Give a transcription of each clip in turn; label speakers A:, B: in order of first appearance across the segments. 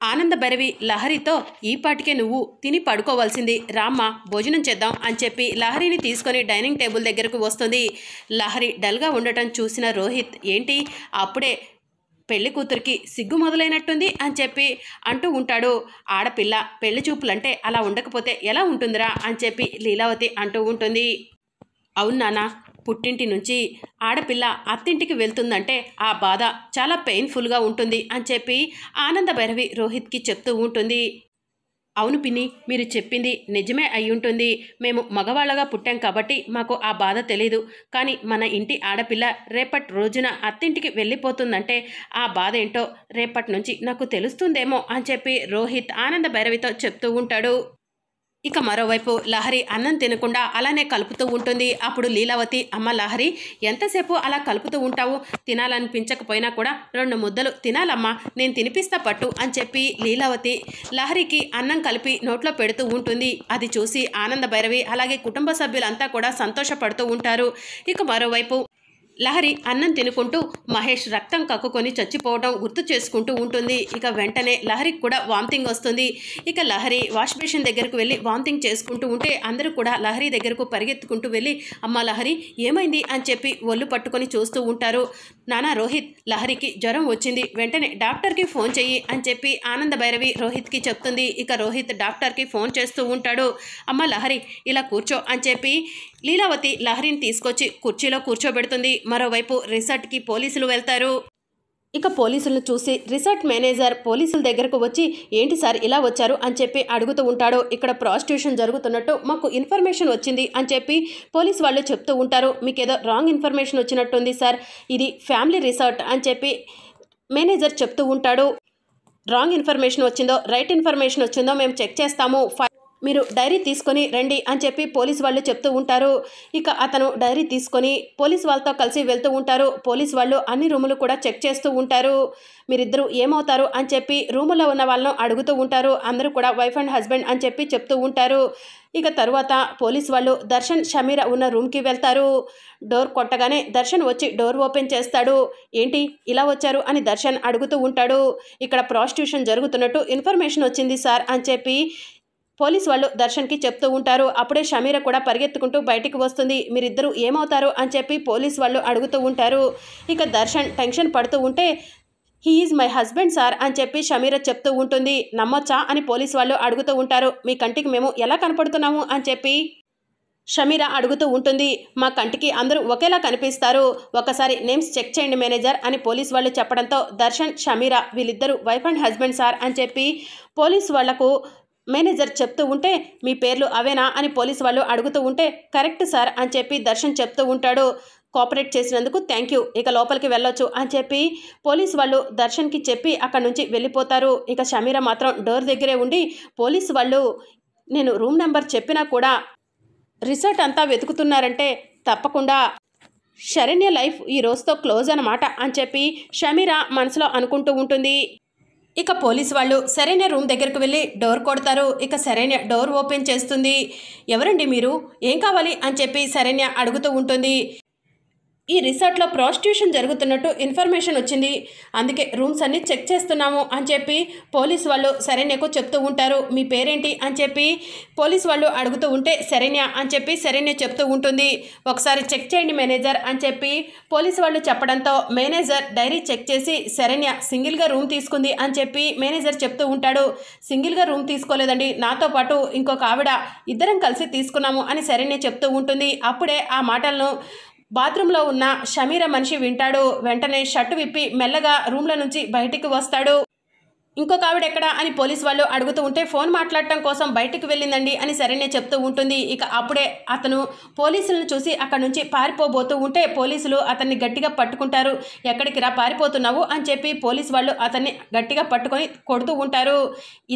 A: ఆనందభైరవి లహరితో ఈ పాటికే నువ్వు తిని పడుకోవాల్సింది, రామ్మ భోజనం చేద్దాం అని చెప్పి లహరిని తీసుకొని డైనింగ్ టేబుల్ దగ్గరకు వస్తుంది. లహరి డల్గా ఉండటం చూసిన రోహిత్, ఏంటి అప్పుడే పెళ్లి కూతురికి సిగ్గు మొదలైనట్టుంది అని చెప్పి అంటూ ఉంటాడు. ఆడపిల్ల పెళ్లి చూపులంటే అలా ఉండకపోతే ఎలా ఉంటుందిరా అని చెప్పి లీలావతి అంటూ ఉంటుంది. అవును నాన్న, పుట్టింటి నుంచి ఆడపిల్ల అత్తింటికి వెళ్తుందంటే ఆ బాధ చాలా పెయిన్ఫుల్గా ఉంటుంది అని చెప్పి ఆనందభైరవి రోహిత్కి చెప్తూ ఉంటుంది. అవును పిన్ని, మీరు చెప్పింది నిజమే అయ్యుంటుంది. మేము మగవాళ్ళగా పుట్టాం కాబట్టి మాకు ఆ బాధ తెలీదు. కానీ మన ఇంటి ఆడపిల్ల రేపటి రోజున అత్తింటికి వెళ్ళిపోతుందంటే ఆ బాధ ఏంటో రేపటి నుంచి నాకు తెలుస్తుందేమో అని చెప్పి రోహిత్ ఆనందభైరవితో చెప్తూ ఉంటాడు. ఇక మరోవైపు లహరి అన్నం తినకుండా అలానే కలుపుతూ ఉంటుంది. అప్పుడు లీలావతి, అమ్మ లహరి, ఎంతసేపు అలా కలుపుతూ ఉంటావు? తినాలనిపించకపోయినా కూడా 2 ముద్దలు తినాలమ్మా, నేను తినిపిస్తా పట్టు అని చెప్పి లీలావతి లహరికి అన్నం కలిపి నోట్లో పెడుతూ ఉంటుంది. అది చూసి ఆనందభైరవి అలాగే కుటుంబ సభ్యులంతా కూడా సంతోషపడుతూ ఉంటారు. ఇక మరోవైపు లహరి అన్నం తినుకుంటూ మహేష్ రక్తం కక్కుకొని చచ్చిపోవడం గుర్తు చేసుకుంటూ ఉంటుంది. ఇక వెంటనే లహరికి కూడా వామిటింగ్ వస్తుంది. ఇక లహరి వాష్ బేసిన్ దగ్గరకు వెళ్ళి వామిటింగ్ చేసుకుంటూ ఉంటే అందరూ కూడా లహరి దగ్గరకు పరిగెత్తుకుంటూ వెళ్ళి, అమ్మ లహరి ఏమైంది అని చెప్పి ఒళ్ళు పట్టుకొని చూస్తూ ఉంటారు. నానా రోహిత్, లహరికి జ్వరం వచ్చింది, వెంటనే డాక్టర్కి ఫోన్ చెయ్యి అని చెప్పి ఆనందభైరవి రోహిత్కి చెప్తుంది. ఇక రోహిత్ డాక్టర్కి ఫోన్ చేస్తూ ఉంటాడు. అమ్మ లహరి ఇలా కూర్చో అని చెప్పి లీలావతి లహరిని తీసుకొచ్చి కుర్చీలో కూర్చోబెడుతుంది. మరోవైపు రిసార్ట్కి పోలీసులు వెళ్తారు. ఇక పోలీసులను చూసి రిసార్ట్ మేనేజర్ పోలీసుల దగ్గరకు వచ్చి, ఏంటి సార్ ఇలా వచ్చారు అని చెప్పి అడుగుతూ ఉంటాడు. ఇక్కడ ప్రాస్టిట్యూషన్ జరుగుతున్నట్టు మాకు ఇన్ఫర్మేషన్ వచ్చింది అని చెప్పి పోలీసు వాళ్ళు చెప్తూ ఉంటారు. మీకేదో రాంగ్ ఇన్ఫర్మేషన్ వచ్చినట్టుంది సార్, ఇది ఫ్యామిలీ రిసార్ట్ అని చెప్పి మేనేజర్ చెప్తూ ఉంటాడు. రాంగ్ ఇన్ఫర్మేషన్ వచ్చిందో రైట్ ఇన్ఫర్మేషన్ వచ్చిందో మేము చెక్ చేస్తాము, మీరు డైరీ తీసుకొని రండి అని చెప్పి పోలీసు వాళ్ళు చెప్తూ ఉంటారు. ఇక అతను డైరీ తీసుకొని పోలీసు వాళ్ళతో కలిసి వెళ్తూ ఉంటారు. పోలీసు వాళ్ళు అన్ని రూములు కూడా చెక్ చేస్తూ ఉంటారు. మీరిద్దరూ ఏమవుతారు అని చెప్పి రూములో ఉన్న వాళ్ళను అడుగుతూ ఉంటారు. అందరూ కూడా వైఫ్ అండ్ హస్బెండ్ అని చెప్పి చెప్తూ ఉంటారు. ఇక తరువాత పోలీసు వాళ్ళు దర్శన్ షమీరా ఉన్న రూమ్కి వెళ్తారు. డోర్ కొట్టగానే దర్శన్ వచ్చి డోర్ ఓపెన్ చేస్తాడు. ఏంటి ఇలా వచ్చారు అని దర్శన్ అడుగుతూ ఉంటాడు. ఇక్కడ ప్రాస్టిట్యూషన్ జరుగుతున్నట్టు ఇన్ఫర్మేషన్ వచ్చింది సార్ అని చెప్పి పోలీసు వాళ్ళు దర్శన్కి చెప్తూ ఉంటారు. అప్పుడే షమీరా కూడా పరిగెత్తుకుంటూ బయటికి వస్తుంది. మీరిద్దరూ ఏమవుతారు అని చెప్పి పోలీసు వాళ్ళు అడుగుతూ ఉంటారు. ఇక దర్శన్ టెన్షన్ పడుతూ ఉంటే, he is my husband sir అని చెప్పి షమీరా చెప్తూ ఉంటుంది. నమ్మొచ్చా అని పోలీసు వాళ్ళు అడుగుతూ ఉంటారు. మీ కంటికి మేము ఎలా కనపడుతున్నాము అని చెప్పి షమీరా అడుగుతూ ఉంటుంది. మా కంటికి అందరూ ఒకేలా కనిపిస్తారు, ఒకసారి నేమ్స్ చెక్ చేయండి మేనేజర్ అని పోలీసు వాళ్ళు చెప్పడంతో దర్శన్ షమీరా వీళ్ళిద్దరూ వైఫ్ అండ్ హస్బెండ్ సార్ అని చెప్పి పోలీసు వాళ్లకు మేనేజర్ చెప్తూ ఉంటే, మీ పేర్లు అవేనా అని పోలీసు వాళ్ళు అడుగుతూ ఉంటే, కరెక్ట్ సార్ అని చెప్పి దర్శన్ చెప్తూ ఉంటాడు. కోఆపరేట్ చేసినందుకు థ్యాంక్ యూ, ఇక లోపలికి వెళ్ళొచ్చు అని చెప్పి పోలీసు వాళ్ళు దర్శన్కి చెప్పి అక్కడి నుంచి వెళ్ళిపోతారు. ఇక షమీరా మాత్రం డోర్ దగ్గరే ఉండి, పోలీసు వాళ్ళు నేను రూమ్ నెంబర్ చెప్పినా కూడా రిసార్ట్ అంతా వెతుకుతున్నారంటే తప్పకుండా శరణ్య లైఫ్ ఈ రోజుతో క్లోజ్ అన్నమాట అని చెప్పి షమీరా మనసులో అనుకుంటూ ఉంటుంది. ఇక పోలీసు వాళ్ళు శరణ్య రూమ్ దగ్గరకు వెళ్ళి డోర్ కొడతారు. ఇక శరణ్య డోర్ ఓపెన్ చేస్తుంది. ఎవరండి మీరు, ఏం కావాలి అని చెప్పి శరణ్య అడుగుతూ ఉంటుంది. ఈ రిసార్ట్లో ప్రాస్టిట్యూషన్ జరుగుతున్నట్టు ఇన్ఫర్మేషన్ వచ్చింది, అందుకే రూమ్స్ అన్నీ చెక్ చేస్తున్నాము అని చెప్పి పోలీసు వాళ్ళు శరణ్యకు చెప్తూ ఉంటారు. మీ పేరేంటి అని చెప్పి పోలీసు వాళ్ళు అడుగుతూ ఉంటే శరణ్య అని చెప్పి శరణ్య చెప్తూ ఉంటుంది. ఒకసారి చెక్ చేయండి మేనేజర్ అని చెప్పి పోలీసు వాళ్ళు చెప్పడంతో మేనేజర్ డైరీ చెక్ చేసి శరణ్య సింగిల్గా రూమ్ తీసుకుంది అని చెప్పి మేనేజర్ చెప్తూ ఉంటాడు. సింగిల్గా రూమ్ తీసుకోలేదండి, నాతో పాటు ఇంకొక ఆవిడ ఇద్దరం కలిసి తీసుకున్నాము అని శరణ్య చెప్తూ ఉంటుంది. అప్పుడే ఆ మాటలను బాత్రూంలో ఉన్న షమీరా మనిషి వింటాడు. వెంటనే షర్టు విప్పి మెల్లగా రూమ్లో నుంచి బయటికి వస్తాడు. ఇంకొక ఆవిడ ఎక్కడా అని పోలీసు వాళ్ళు అడుగుతూ ఉంటే, ఫోన్ మాట్లాడటం కోసం బయటికి వెళ్ళిందండి అని శరణ్య చెప్తూ ఉంటుంది. ఇక అప్పుడే అతను పోలీసులను చూసి అక్కడి నుంచి పారిపోబోతూ ఉంటే పోలీసులు అతన్ని గట్టిగా పట్టుకుంటారు. ఎక్కడికి రా పారిపోతున్నావు అని చెప్పి పోలీసు వాళ్ళు అతన్ని గట్టిగా పట్టుకొని కొడుతూ ఉంటారు.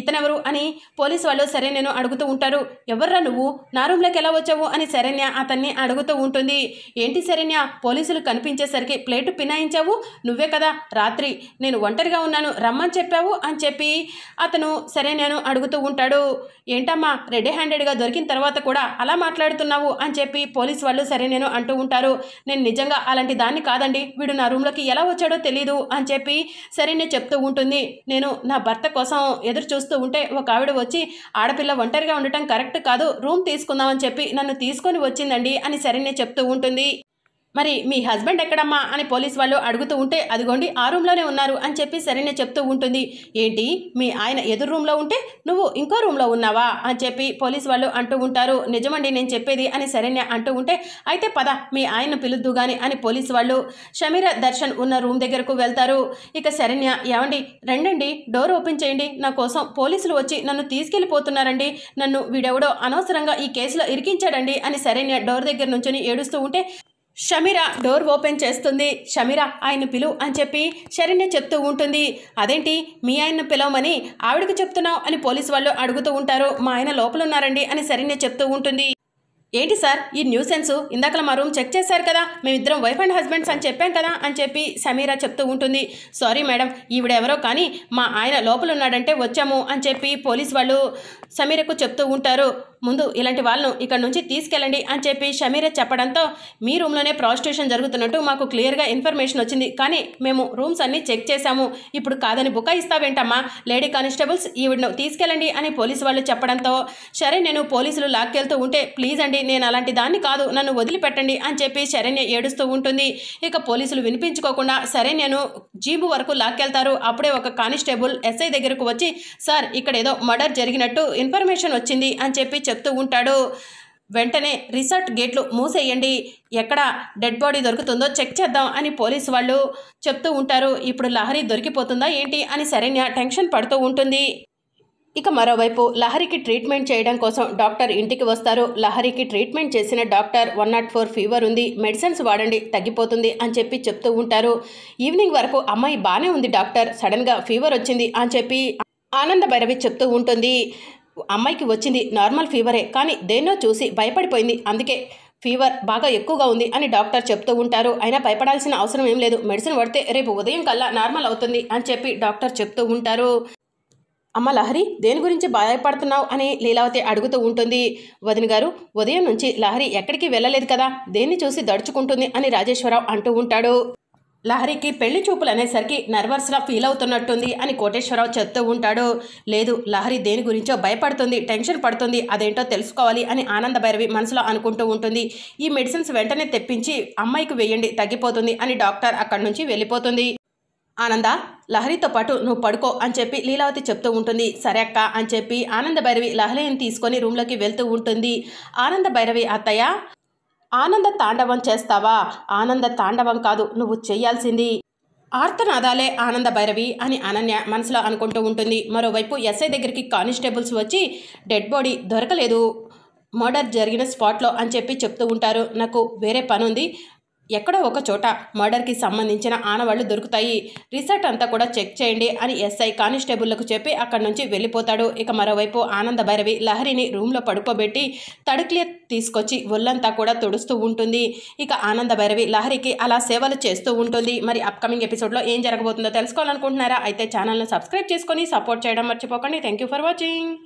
A: ఇతనెవరు అని పోలీసు వాళ్ళు శరణ్యను అడుగుతూ ఉంటారు. ఎవర్రా నువ్వు, నా రూమ్లోకి ఎలా వచ్చావు అని శరణ్య అతన్ని అడుగుతూ ఉంటుంది. ఏంటి శరణ్య, పోలీసులు కనిపించేసరికి ప్లేటు పినాయించావు, నువ్వే కదా రాత్రి నేను ఒంటరిగా ఉన్నాను రమ్మని చెప్పావు అని చెప్పి అతను సరే నేను అడుగుతూ ఉంటాడు. ఏంటమ్మా రెడీ హ్యాండెడ్గా దొరికిన తర్వాత కూడా అలా మాట్లాడుతున్నావు అని చెప్పి పోలీస్ వాళ్ళు సరే నేను అంటూ ఉంటారు. నేను నిజంగా అలాంటి దాన్ని కాదండి, వీడు నా రూమ్లోకి ఎలా వచ్చాడో తెలీదు అని చెప్పి సరేనే చెప్తూ ఉంటుంది. నేను నా భర్త కోసం ఎదురు చూస్తూ ఉంటే ఒక ఆవిడ వచ్చి ఆడపిల్ల ఒంటరిగా ఉండటం కరెక్ట్ కాదు, రూమ్ తీసుకుందామని చెప్పి నన్ను తీసుకొని వచ్చిందండి అని సరేనే చెప్తూ ఉంటుంది. మరి మీ హస్బెండ్ ఎక్కడమ్మా అని పోలీస్ వాళ్ళు అడుగుతూ ఉంటే అదిగోండి ఆ రూమ్లోనే ఉన్నారు అని చెప్పి సరేనే చెప్తూ ఉంటుంది. ఏంటి మీ ఆయన ఎదురు రూమ్లో ఉంటే నువ్వు ఇంకో రూమ్లో ఉన్నావా అని చెప్పి పోలీస్ వాళ్ళు అంటూ ఉంటారు. నిజమండి నేను చెప్పేది అని సరేనే అంటూ ఉంటే అయితే పద మీ ఆయన్ను పిలుద్దు గాని అని పోలీస్ వాళ్ళు షమీరా దర్శన్ ఉన్న రూమ్ దగ్గరకు వెళ్తారు. ఇక శరణ్య ఏమండి రండండి డోర్ ఓపెన్ చేయండి, నా కోసం పోలీసులు వచ్చి నన్ను తీసుకెళ్ళిపోతున్నారండి, నన్ను వీడెవడో అనవసరంగా ఈ కేసులో ఇరికించాడండి అని శరణ్య డోర్ దగ్గర నుంచొని ఏడుస్తూ ఉంటే షమీరా డోర్ ఓపెన్ చేస్తుంది. షమీరా ఆయన పిలువు అని చెప్పి శరణ్య చెప్తూ ఉంటుంది. అదేంటి మీ ఆయన్ను పిలవమని ఆవిడకు చెప్తున్నావు అని పోలీసు వాళ్ళు అడుగుతూ ఉంటారు. మా ఆయన లోపల ఉన్నారండి అని శరణ్య చెప్తూ ఉంటుంది. ఏంటి సార్ ఈ న్యూసెన్స్, ఇందాకలా మా రూమ్ చెక్ చేశారు కదా, మేమిద్దరం వైఫ్ అండ్ హస్బెండ్స్ అని చెప్పాం కదా అని చెప్పి సమీరా చెప్తూ ఉంటుంది. సారీ మేడం ఈవిడెవరో కానీ మా ఆయన లోపల ఉన్నాడంటే వచ్చాము అని చెప్పి పోలీస్ వాళ్ళు సమీరకు చెప్తూ ఉంటారు. ముందు ఇలాంటి వాళ్ళను ఇక్కడ నుంచి తీసుకెళ్ళండి అని చెప్పి షమీరా చెప్పడంతో మీ రూమ్లోనే ప్రాస్టిట్యూషన్ జరుగుతున్నట్టు మాకు క్లియర్గా ఇన్ఫర్మేషన్ వచ్చింది, కానీ మేము రూమ్స్ అన్నీ చెక్ చేశాము, ఇప్పుడు కాదని బుకాయిస్తావేంటమ్మా, లేడీ కానిస్టేబుల్స్ ఈవిడను తీసుకెళ్ళండి అని పోలీసు వాళ్ళు చెప్పడంతో సరే నేను పోలీసులు లాక్కెళ్తూ ఉంటే ప్లీజ్ అండి నేను అలాంటి దాన్ని కాదు, నన్ను వదిలిపెట్టండి అని చెప్పి శరణ్య ఏడుస్తూ ఉంటుంది. ఇక పోలీసులు వినిపించుకోకుండా సరే నేను జీబు వరకు లాక్కెళ్తారు. అప్పుడే ఒక కానిస్టేబుల్ ఎస్ఐ దగ్గరకు వచ్చి సార్ ఇక్కడ ఏదో మర్డర్ జరిగినట్టు ఇన్ఫర్మేషన్ వచ్చింది అని చెప్పి చెప్తూ ఉంటాడు. వెంటనే రిసార్ట్ గేట్లు మూసేయండి, ఎక్కడ డెడ్ బాడీ దొరుకుతుందో చెక్ చేద్దాం అని పోలీసు వాళ్ళు చెప్తూ ఉంటారు. ఇప్పుడు లహరి దొరికిపోతుందా ఏంటి అని శరణ్య టెన్షన్ పడుతూ ఉంటుంది. ఇక మరోవైపు లహరికి ట్రీట్మెంట్ చేయడం కోసం డాక్టర్ ఇంటికి వస్తారు. లహరికి ట్రీట్మెంట్ చేసిన డాక్టర్ 104 ఫీవర్ ఉంది, మెడిసిన్స్ వాడండి తగ్గిపోతుంది అని చెప్పి చెప్తూ ఉంటారు. ఈవినింగ్ వరకు అమ్మాయి బాగానే ఉంది డాక్టర్, సడన్గా ఫీవర్ వచ్చింది అని చెప్పి ఆనంద భైరవి చెప్తూ ఉంటుంది. అమ్మాయికి వచ్చింది నార్మల్ ఫీవరే, కానీ దేన్నో చూసి భయపడిపోయింది, అందుకే ఫీవర్ బాగా ఎక్కువగా ఉంది అని డాక్టర్ చెప్తూ ఉంటారు. అయినా భయపడాల్సిన అవసరం ఏం లేదు, మెడిసిన్ వాడితే రేపు ఉదయం కల్లా నార్మల్ అవుతుంది అని చెప్పి డాక్టర్ చెప్తూ ఉంటారు. అమ్మ లహరి దేని గురించి భయపడుతున్నావు అని లీలావతి అడుగుతూ ఉంటుంది. వదిన గారు ఉదయం నుంచి లహరి ఎక్కడికి వెళ్ళలేదు కదా, దేన్ని చూసి దడుచుకుంటుంది అని రాజేశ్వరరావు అంటూ ఉంటాడు. లహరికి పెళ్లి చూపులు అనేసరికి నర్వస్గా ఫీల్ అవుతున్నట్టుంది అని కోటేశ్వరరావు చెప్తూ ఉంటాడు. లేదు లహరి దేని గురించో భయపడుతుంది, టెన్షన్ పడుతుంది, అదేంటో తెలుసుకోవాలి అని ఆనంద భైరవి మనసులో అనుకుంటూ ఉంటుంది. ఈ మెడిసిన్స్ వెంటనే తెప్పించి అమ్మాయికి వేయండి తగ్గిపోతుంది అని డాక్టర్ అక్కడి నుంచి వెళ్ళిపోతుంది. ఆనంద లహరితో పాటు నువ్వు పడుకో అని చెప్పి లీలావతి చెప్తూ ఉంటుంది. సరే అక్క అని చెప్పి ఆనంద భైరవి లహరిని తీసుకొని రూమ్లోకి వెళ్తూ ఉంటుంది. ఆనంద భైరవి అత్తయ్య ఆనంద తాండవం చేస్తావా, ఆనంద తాండవం కాదు నువ్వు చెయ్యాల్సింది ఆర్తనాదాలే ఆనంద భైరవి అని అనన్య మనసులో అనుకుంటూ ఉంటుంది. మరోవైపు ఎస్ఐ దగ్గరికి కానిస్టేబుల్స్ వచ్చి డెడ్ బాడీ దొరకలేదు మర్డర్ జరిగిన స్పాట్లో అని చెప్పి చెప్తూ ఉంటారు. నాకు వేరే పని ఉంది, ఎక్కడో ఒక చోట మర్డర్కి సంబంధించిన ఆనవాళ్లు దొరుకుతాయి, రిసార్ట్ అంతా కూడా చెక్ చేయండి అని ఎస్ఐ కానిస్టేబుల్లకు చెప్పి అక్కడి నుంచి వెళ్ళిపోతాడు. ఇక మరోవైపు ఆనంద భైరవి లహరిని రూమ్లో పడుకోబెట్టి తడుక్లే తీసుకొచ్చి ఒళ్ళంతా కూడా తుడుస్తూ ఉంటుంది. ఇక ఆనంద భైరవి లహరికి అలా సేవలు చేస్తూ ఉంటుంది. మరి అప్కమింగ్ ఎపిసోడ్లో ఏం జరగబోతుందో తెలుసుకోవాలనుకుంటున్నారా? అయితే ఛానల్ను సబ్స్క్రైబ్ చేసుకొని సపోర్ట్ చేయడం మర్చిపోకండి. Thank you for watching.